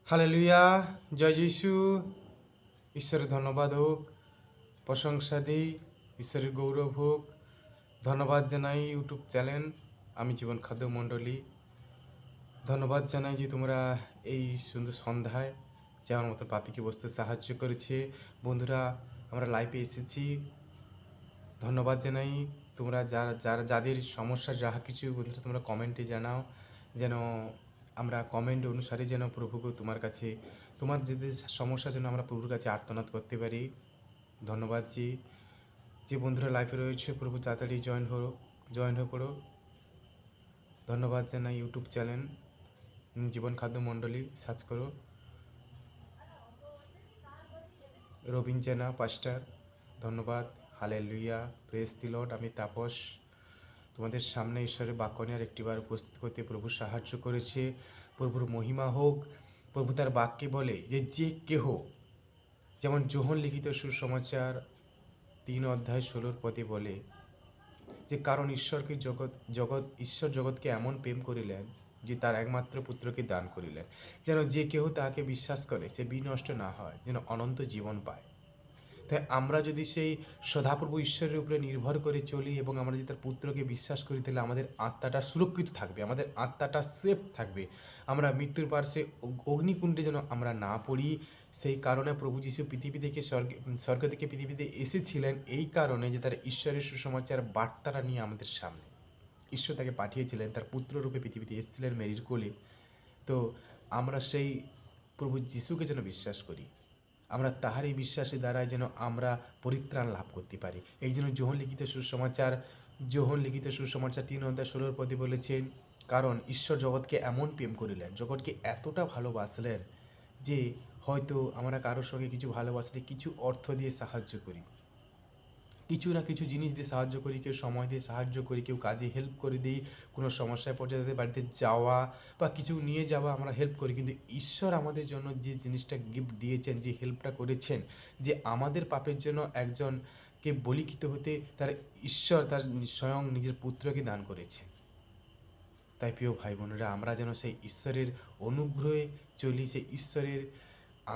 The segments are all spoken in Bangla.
হালেলুয়া, জয় যিশু। ঈশ্বরের ধন্যবাদ হোক, প্রশংসা দিই, ঈশ্বরের গৌরব হোক। ধন্যবাদ জানাই ইউটিউব চ্যানেল আমি জীবন খাদ্য মণ্ডলী। ধন্যবাদ জানাই যে তোমরা এই সুন্দর সন্ধ্যায় যে আমার মতো পাপিকে বসতে সাহায্য করেছে। বন্ধুরা, আমরা লাইভে এসেছি। ধন্যবাদ জানাই তোমরা যাদের সমস্যা যাহা কিছু বন্ধুরা তোমরা কমেন্টে জানাও, যেন আমরা কমেন্ট অনুসারে যেন প্রভুকে তোমার কাছে তোমার যাদের সমস্যা যেন আমরা প্রভুর কাছে আর্তনাদ করতে পারি। ধন্যবাদ যে বন্ধুরা লাইভে রয়েছে, প্রভু তাড়াতাড়ি জয়েন হয়ে পড়ো। ধন্যবাদ জানাই ইউটিউব চ্যানেল জীবন খাদ্য মণ্ডলী, সার্চ করো। রবিন জেনা পাস্টার, ধন্যবাদ। হালেলুয়া, প্রেজ দি লর্ড। আমি তাপস তোমাদের সামনে ঈশ্বরের বাক্য নিয়ে আর একটিবার উপস্থিত করতে প্রভু সাহায্য করেছে। প্রভুর মহিমা হোক। প্রভু তার বাক্যে বলে যে কেহ, যেমন যোহন লিখিত সুসমাচার 3:16 বলে যে কারণ ঈশ্বর জগৎকে এমন প্রেম করিলেন যে তার একমাত্র পুত্রকে দান করিলেন, যেন যে কেহ তাহাকে বিশ্বাস করে সে বিনষ্ট না হয়, যেন অনন্ত জীবন পায়। তাই আমরা যদি সেই সদাপ্রভু ঈশ্বরের উপরে নির্ভর করে চলি এবং আমরা যদি তার পুত্রকে বিশ্বাস করি, তাহলে আমাদের আত্মাটা সুরক্ষিত থাকবে, আমাদের আত্মাটা সেফ থাকবে। আমরা মৃত্যুর পার্শ্বে অগ্নিকুণ্ডে যেন আমরা না পড়ি। সেই কারণে প্রভু যীশু পৃথিবী থেকে স্বর্গ থেকে পৃথিবীতে এসেছিলেন, এই কারণে যে তার ঈশ্বরের সুসমাচার বার্তাটা নিয়ে আমাদের সামনে ঈশ্বর তাকে পাঠিয়েছিলেন, তার পুত্ররূপে পৃথিবীতে এসেছিলেন মেরির কোলে। তো আমরা সেই প্রভু যীশুকে যেন বিশ্বাস করি, আমরা তাহারই বিশ্বাসের দ্বারাই যেন আমরা পরিত্রাণ লাভ করতে পারি। এই জন্য যোহন লিখিত সুসমাচার 3:16 বলেছেন, কারণ ঈশ্বর জগৎকে এমন প্রেম করিলেন, জগৎকে এতটা ভালোবাসলেন যে হয়তো আমরা কারোর সঙ্গে কিছু ভালোবাসলে কিছু অর্থ দিয়ে সাহায্য করি, কিছু না কিছু জিনিস দিয়ে সাহায্য করি, কেউ সময় দিয়ে সাহায্য করি, কেউ কাজে হেল্প করে দিই, কোনো সমস্যায় পড়ে তাদের বাড়িতে যাওয়া বা কিছু নিয়ে যাওয়া আমরা হেল্প করি। কিন্তু ঈশ্বর আমাদের জন্য যে জিনিসটা গিফট দিয়েছেন, যে হেল্পটা করেছেন, যে আমাদের পাপের জন্য একজনকে বলিখিত হতে তার ঈশ্বর তার স্বয়ং নিজের পুত্রকে দান করেছেন। তাই প্রিয় ভাই বোনেরা, আমরা যেন সেই ঈশ্বরের অনুগ্রহে চলি, সেই ঈশ্বরের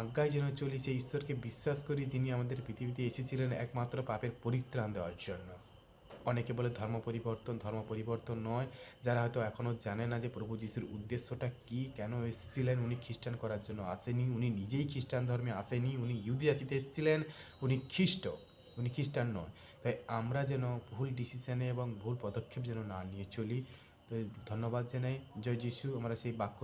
আজ্ঞায় যেন চলি, সেই ঈশ্বরকে বিশ্বাস করি যিনি আমাদের পৃথিবীতে এসেছিলেন একমাত্র পাপের পরিত্রাণ দেওয়ার জন্য। অনেকে বলে ধর্ম পরিবর্তন নয়। যারা হয়তো এখনও জানে না যে প্রভু যিশুর উদ্দেশ্যটা কী, কেন এসেছিলেন। উনি খ্রিস্টান করার জন্য আসেনি, উনি নিজেই খ্রিস্টান ধর্মে আসেনি, উনি ইহুদি জাতিতে এসেছিলেন, উনি খ্রিস্টান নয়। তাই আমরা যেন ভুল ডিসিশানে এবং ভুল পদক্ষেপ যেন না নিয়ে চলি। তো ধন্যবাদ জানাই। জয় যিশু। আমরা সেই বাক্য